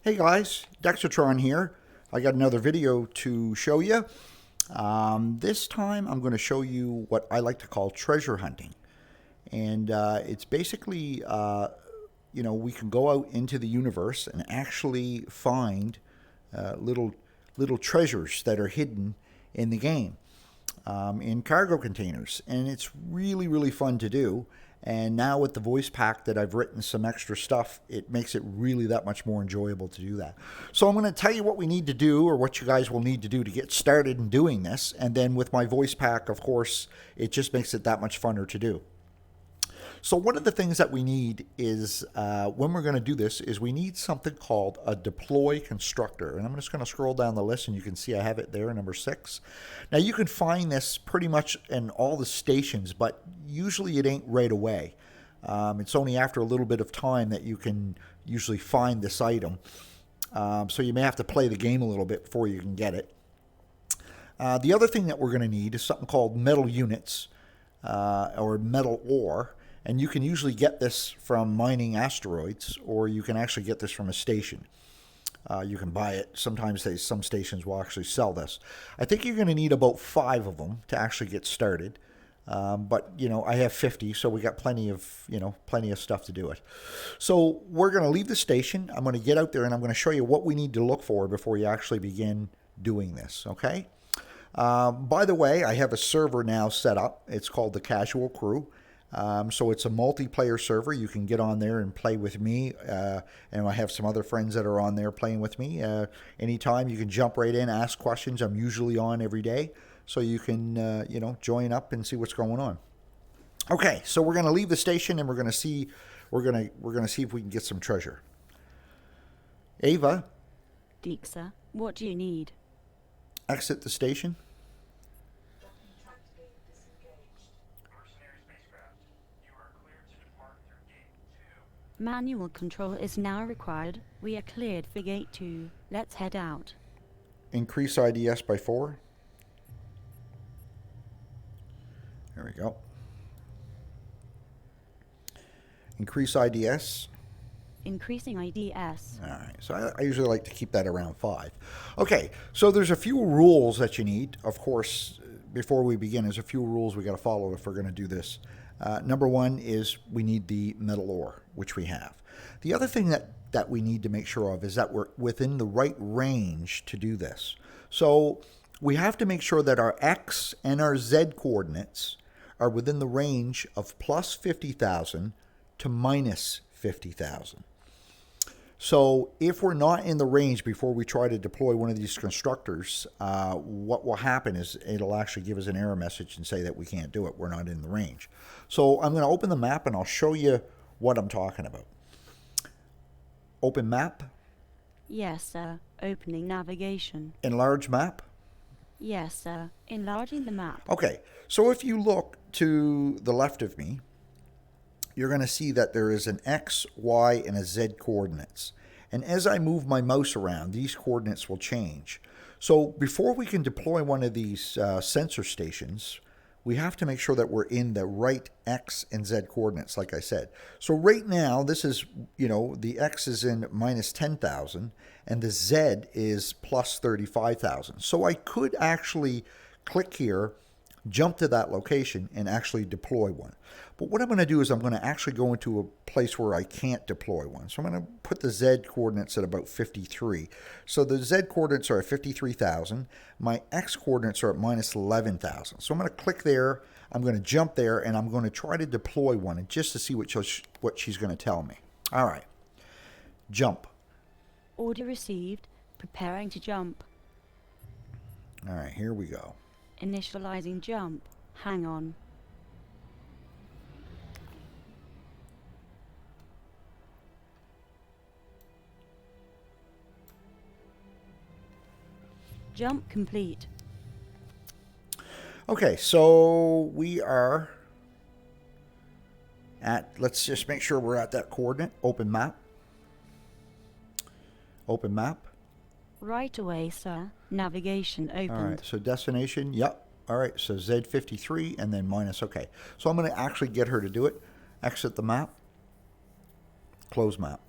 Hey guys, Dexatron here. I got another video to show you. This time I'm going to show you what I like to call treasure hunting. And it's basically, we can go out into the universe and actually find little treasures that are hidden in the game, in cargo containers. And it's really fun to do. And now with the voice pack that I've written some extra stuff, it makes it really that much more enjoyable to do that. So I'm going to tell you what we need to do, or what you guys will need to do to get started in doing this. And then with my voice pack, of course, it just makes it that much funner to do. So one of the things that we need is, when we're going to do this, is we need something called a deploy constructor. And I'm just going to scroll down the list and you can see I have it there, number 6. Now you can find this pretty much in all the stations, but usually it ain't right away. It's only after a little bit of time that you can usually find this item. So you may have to play the game a little bit before you can get it. The other thing that we're going to need is something called metal units, or metal ore. And you can usually get this from mining asteroids, or you can actually get this from a station. You can buy it. Sometimes some stations will actually sell this. I think you're going to need about 5 of them to actually get started. But I have 50, so we got plenty of stuff to do it. So we're going to leave the station. I'm going to get out there and I'm going to show you what we need to look for before you actually begin doing this. Okay. By the way, I have a server now set up. It's called the Casual Crew. So it's a multiplayer server. You can get on there and play with me, and I have some other friends that are on there playing with me. Anytime you can jump right in, ask questions. I'm usually on every day, so you can join up and see what's going on. Okay, so we're going to leave the station and we're going to see if we can get some treasure. Ava, Deexa, what do you need? exit the station. Manual control is now required. We are cleared for Gate 2. Let's head out. Increase IDS by 4. There we go. Increase IDS. Increasing IDS. All right, so I usually like to keep that around 5. Okay, so there's a few rules that you need. Of course, before we begin, there's a few rules we got to follow if we're going to do this. Number 1 is we need the metal ore, which we have. The other thing that we need to make sure of is that we're within the right range to do this. So we have to make sure that our X and our Z coordinates are within the range of plus 50,000 to minus 50,000. So if we're not in the range before we try to deploy one of these constructors, what will happen is it'll actually give us an error message and say that we can't do it. We're not in the range. So I'm going to open the map and I'll show you what I'm talking about. Open map. Yes, sir. Opening navigation. Enlarge map. Yes, sir. Enlarging the map. Okay, so if you look to the left of me, you're going to see that there is an X, Y, and a Z coordinates. And as I move my mouse around, these coordinates will change. So before we can deploy one of these sensor stations, we have to make sure that we're in the right X and Z coordinates, like I said. So right now, this is, the X is in minus 10,000, and the Z is plus 35,000. So I could actually click here, jump to that location, and actually deploy one. But what I'm going to do is I'm going to actually go into a place where I can't deploy one. So I'm going to put the Z coordinates at about 53. So the Z coordinates are at 53,000. My X coordinates are at minus 11,000. So I'm going to click there. I'm going to jump there, and I'm going to try to deploy one and just to see what she's going to tell me. All right. Jump. Order received. Preparing to jump. All right, here we go. Initializing jump. Hang on. Jump complete. Okay, so we are at, let's just make sure we're at that coordinate. Open map. Open map. Right away, sir. Navigation opened. All right, so destination, yep. All right, so Z53 and then minus, okay. So I'm going to actually get her to do it. Exit the map. Close map.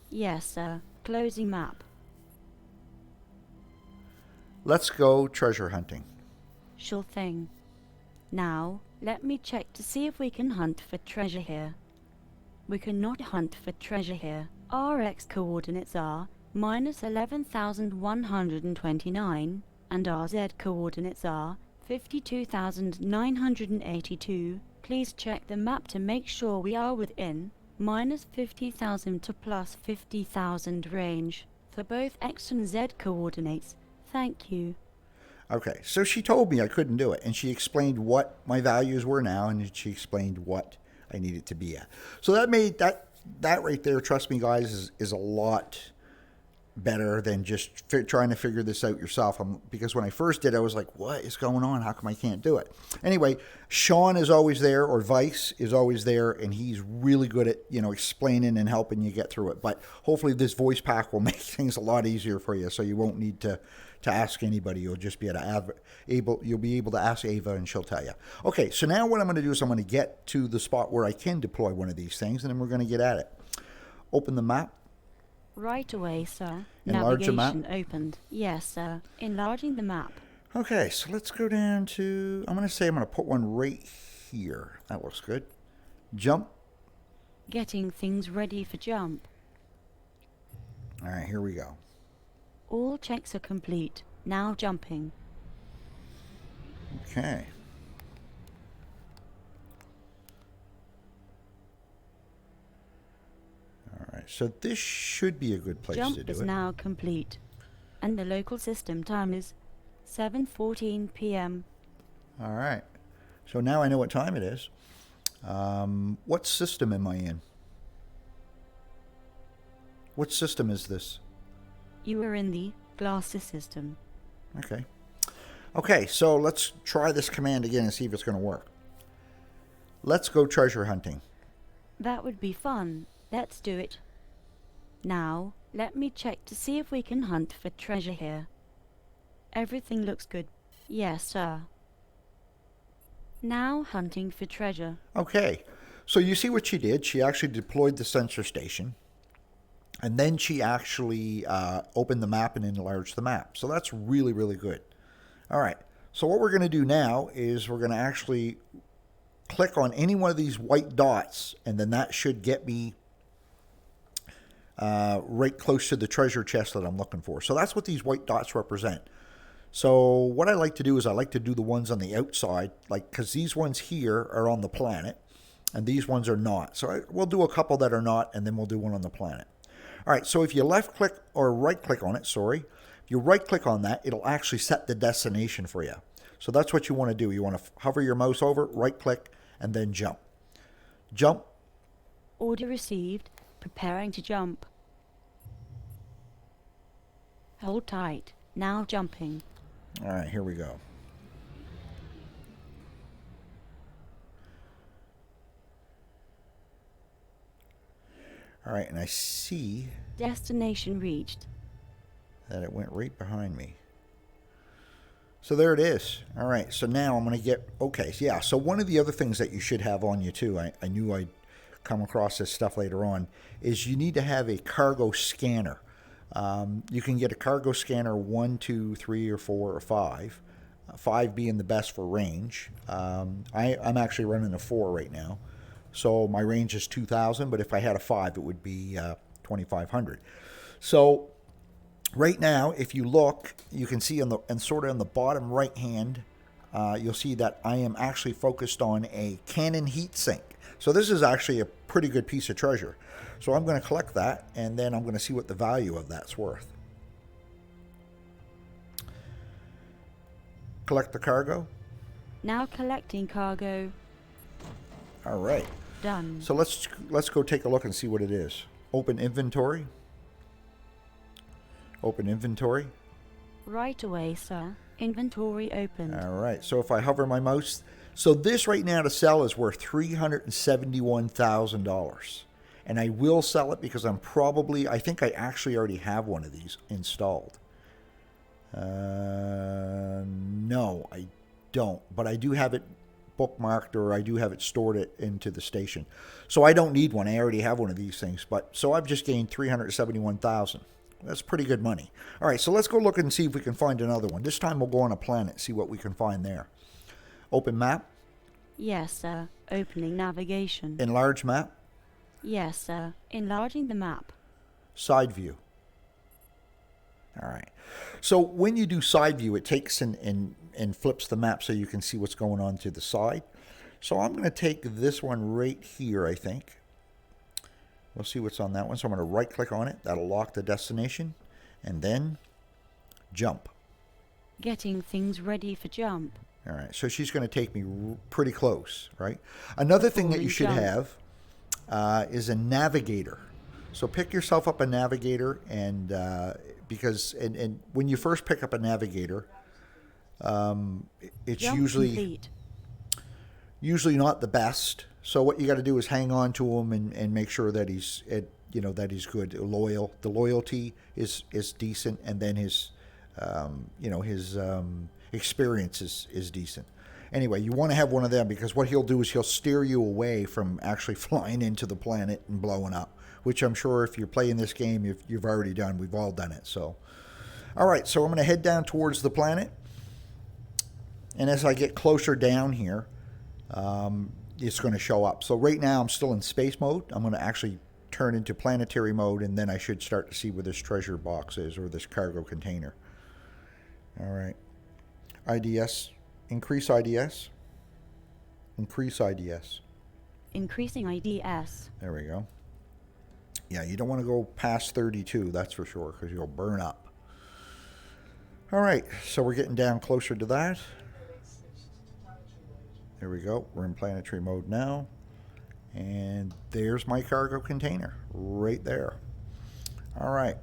Yes, sir. Closing map. Let's go treasure hunting. Sure thing. Now, let me check to see if we can hunt for treasure here. We cannot hunt for treasure here. Our X coordinates are minus 11,129 and our Z coordinates are 52,982. Please check the map to make sure we are within minus 50,000 to plus 50,000 range for both X and Z coordinates. Thank you. Okay, so she told me I couldn't do it, and she explained what my values were now, and she explained what I needed to be at. So that made that right there, trust me guys, is a lot better than just trying to figure this out yourself. Because when I first did, I was like, what is going on? How come I can't do it? Anyway, Sean is always there, or Vice is always there, and he's really good at, explaining and helping you get through it. But hopefully this voice pack will make things a lot easier for you, so you won't need to ask anybody. You'll just be you'll be able to ask Ava, and she'll tell you. Okay, so now what I'm going to do is I'm going to get to the spot where I can deploy one of these things, and then we're going to get at it. Open the map. Right away, sir. Enlarge the map. Navigation opened. Yes, sir. Enlarging the map. Okay, so let's go down to, I'm going to put one right here. That looks good. Jump. Getting things ready for jump. All right, here we go. All checks are complete. Now jumping. Okay. All right, so this should be a good place to do it. Jump is now complete. And the local system time is 7:14 p.m. All right. So now I know what time it is. What system am I in? What system is this? You are in the glasses system. Okay. Okay, so let's try this command again and see if it's going to work. Let's go treasure hunting. That would be fun. Let's do it. Now, let me check to see if we can hunt for treasure here. Everything looks good. Yes, sir. Now hunting for treasure. Okay, so you see what she did? She actually deployed the sensor station, and then she actually opened the map and enlarged the map. So that's really, really good. All right, so what we're going to do now is we're going to actually click on any one of these white dots, and then that should get me right close to the treasure chest that I'm looking for. So that's what these white dots represent. So what I like to do is I like to do the ones on the outside, because these ones here are on the planet, and these ones are not. So we'll do a couple that are not, and then we'll do one on the planet. All right, so if you left click or right click on it, if you right click on that, it'll actually set the destination for you. So that's what you want to do. You want to hover your mouse over, right click, and then jump. Jump. Order received. Preparing to jump. Hold tight. Now jumping. All right, here we go. All right, and I see Destination reached. that it went right behind me. So there it is. All right, so now I'm going to get, okay, yeah, so one of the other things that you should have on you too, I knew I'd come across this stuff later on, is you need to have a cargo scanner. You can get a cargo scanner 1, 2, 3, or 4, or 5. 5 being the best for range. I'm actually running a 4 right now. So my range is 2,000, but if I had a 5, it would be 2,500. So right now, if you look, you can see sort of on the bottom right hand, you'll see that I am actually focused on a Canon heat sink. So this is actually a pretty good piece of treasure. So I'm going to collect that, and then I'm going to see what the value of that's worth. Collect the cargo. Now collecting cargo. All right. Done. So let's go take a look and see what it is. Open inventory. Open inventory. Right away, sir. Inventory opened. All right. So if I hover my mouse, so this right now to sell is worth $371,000. And I will sell it because I think I actually already have one of these installed. No, I don't. But I do have it bookmarked, or I do have it stored into the station. So I don't need one. I already have one of these things. So I've just gained $371,000. That's pretty good money. All right, so let's go look and see if we can find another one. This time we'll go on a planet, see what we can find there. Open map. Yes, sir. Opening navigation. Enlarge map. Yes, sir. Enlarging the map. Side view. All right. So when you do side view, it takes and flips the map so you can see what's going on to the side. So I'm going to take this one right here, I think. We'll see what's on that one. So I'm going to right click on it. That'll lock the destination. And then jump. Getting things ready for jump. All right. So she's going to take me pretty close, right? Another thing that you should have is a navigator. So pick yourself up a navigator, and because when you first pick up a navigator, it's Jump complete. usually not the best. So what you got to do is hang on to him and make sure that he's that he's good, loyal. The loyalty is decent, and then his experience is decent. Anyway, you want to have one of them, because what he'll do is he'll steer you away from actually flying into the planet and blowing up, which I'm sure if you're playing this game, you've already done. We've all done it. So, all right, so I'm going to head down towards the planet. And as I get closer down here, it's going to show up. So right now I'm still in space mode. I'm going to actually turn into planetary mode, and then I should start to see where this treasure box is, or this cargo container. All right. IDS. Increase IDS. Increase IDS. Increasing IDS. There we go. Yeah, you don't want to go past 32, that's for sure, because you'll burn up. All right, so we're getting down closer to that. There we go. We're in planetary mode now. And there's my cargo container right there. All right.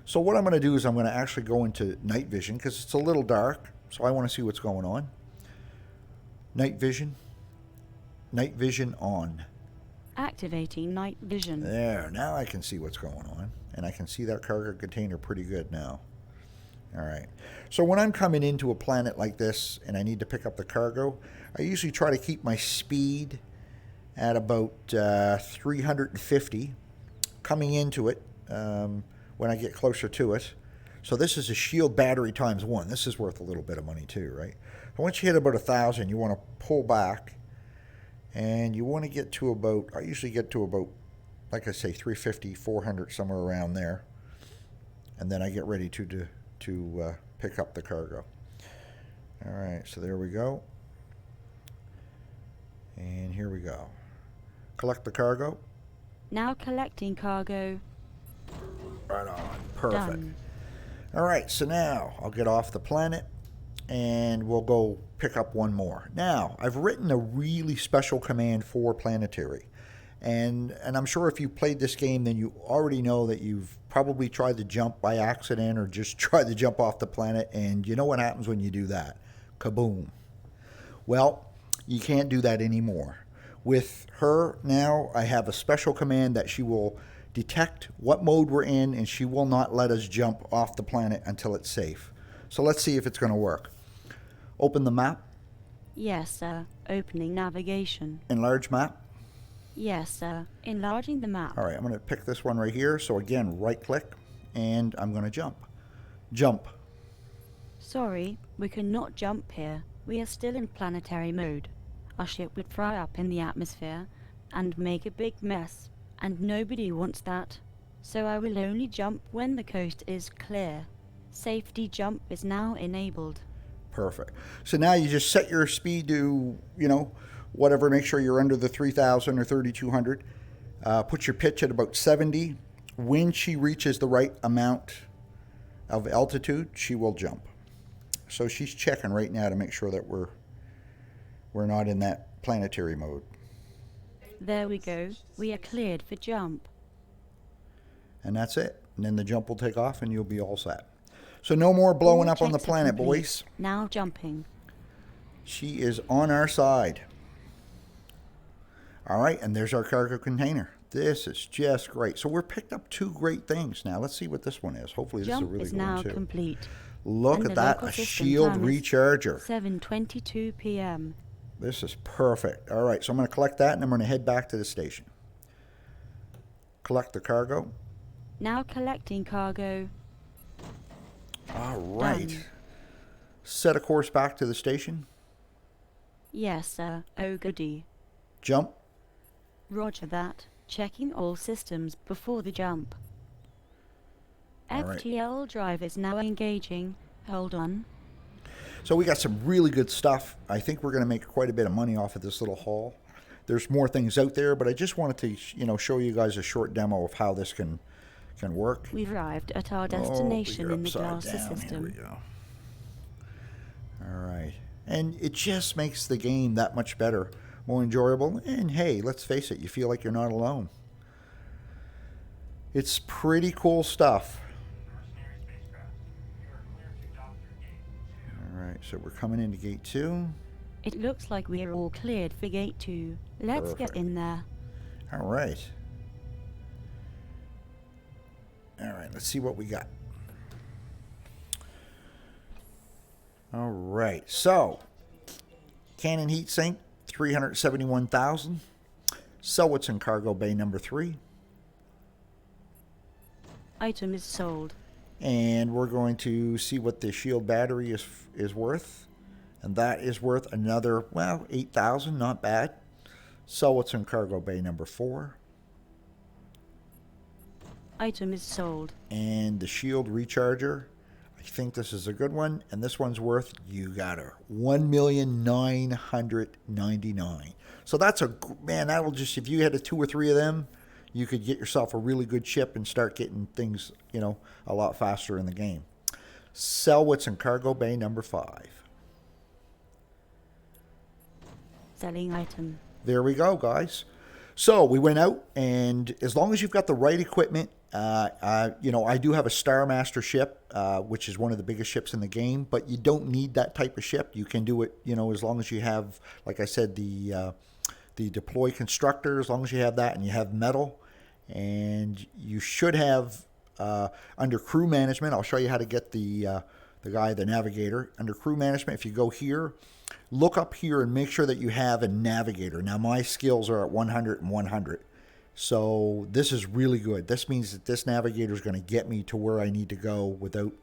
So what I'm going to do is I'm going to actually go into night vision, because it's a little dark. So I want to see what's going on. Night vision. Night vision on. Activating night vision. There, now I can see what's going on. And I can see that cargo container pretty good now. All right. So when I'm coming into a planet like this and I need to pick up the cargo, I usually try to keep my speed at about 350 coming into it when I get closer to it. So this is a shield battery times 1. This is worth a little bit of money too, right? And once you hit about 1,000, you want to pull back. And you want to get to about, I usually get to about, like I say, 350, 400, somewhere around there. And then I get ready to pick up the cargo. All right, so there we go. And here we go. Collect the cargo. Now collecting cargo. Right on. Perfect. Done. All right, so now I'll get off the planet and we'll go pick up one more. Now, I've written a really special command for planetary. And I'm sure if you played this game, then you already know that you've probably tried to jump by accident or just tried to jump off the planet. And you know what happens when you do that? Kaboom. Well, you can't do that anymore. With her now, I have a special command that she will detect what mode we're in, and she will not let us jump off the planet until it's safe. So let's see if it's going to work. Open the map. Yes, sir. Opening navigation. Enlarge map. Yes, sir. Enlarging the map. All right, I'm going to pick this one right here. So again, right click, and I'm going to jump. Jump. Sorry, we cannot jump here. We are still in planetary mode. Our ship would fry up in the atmosphere and make a big mess, and nobody wants that. So I will only jump when the coast is clear. Safety jump is now enabled. Perfect. So now you just set your speed to, whatever, make sure you're under the 3,000 or 3,200. Put your pitch at about 70. When she reaches the right amount of altitude, she will jump. So she's checking right now to make sure that we're not in that planetary mode. There we go. We are cleared for jump. And that's it. And then the jump will take off and you'll be all set. So no more blowing All up on the checks are planet, complete. boys. Now jumping. She is on our side. All right, and there's our cargo container. This is just great. So we're picked up 2 great things now. Let's see what this one is. Hopefully this is a Jump really is good now one too. complete. Look And at the that, local a system shield time is recharger. 7:22 p.m. This is perfect. All right, so I'm going to collect that and I'm going to head back to the station. Collect the cargo. Now collecting cargo. All right. Done. Set a course back to the station. Yes, sir. Oh goody. Jump. Roger that. Checking all systems before the jump. All right. FTL drive is now engaging. Hold on. So we got some really good stuff. I think we're going to make quite a bit of money off of this little haul. There's more things out there, but I just wanted to, show you guys a short demo of how this can work. We've arrived at our destination in the glass Here system. we go. All right. And it just makes the game that much better, more enjoyable. And hey, let's face it, you feel like you're not alone. It's pretty cool stuff. All right, so we're coming into gate 2. It looks like we're all cleared for gate 2. Let's Perfect. get in there. All right. All right, let's see what we got. All right, so cannon heat sink, 371,000. Sell what's in cargo bay number 3. Item is sold. And we're going to see what the shield battery is worth. And that is worth another, 8,000, not bad. Sell what's in cargo bay number 4. Item is sold. And the shield recharger, I think this is a good one. And this one's worth, you got her, 1,999,000. So that's that'll just, if you had 2 or 3 of them, you could get yourself a really good ship and start getting things, a lot faster in the game. Sell what's in cargo bay number 5. Selling item. There we go, guys. So we went out, and as long as you've got the right equipment, I do have a Star Master ship, which is one of the biggest ships in the game, but you don't need that type of ship. You can do it, as long as you have, like I said, the deploy constructor, as long as you have that and you have metal. And you should have, under crew management, I'll show you how to get the navigator. Under crew management, if you go here, look up here and make sure that you have a navigator. Now, my skills are at 100 and 100. So this is really good. This means that this navigator is going to get me to where I need to go without,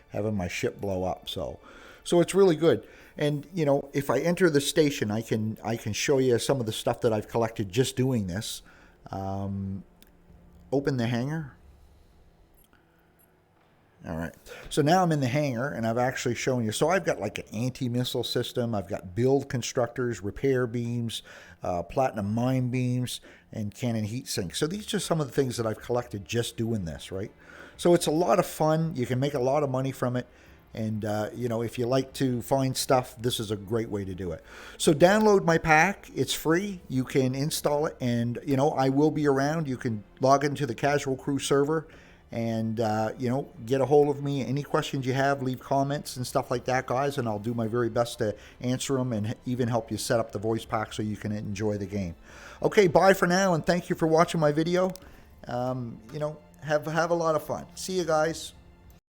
having my ship blow up. So it's really good. And, if I enter the station, I can show you some of the stuff that I've collected just doing this. Open the hangar. All right, so now I'm in the hangar, and I've actually shown you. So I've got like an anti-missile system. I've got build constructors, repair beams, platinum mine beams, and cannon heat sinks. So these are some of the things that I've collected just doing this, right? So it's a lot of fun. You can make a lot of money from it. And, if you like to find stuff, this is a great way to do it. So download my pack. It's free. You can install it. And, I will be around. You can log into the Casual Crew server and, get a hold of me. Any questions you have, leave comments and stuff like that, guys. And I'll do my very best to answer them and even help you set up the voice pack so you can enjoy the game. Okay, bye for now. And thank you for watching my video. Have a lot of fun. See you guys.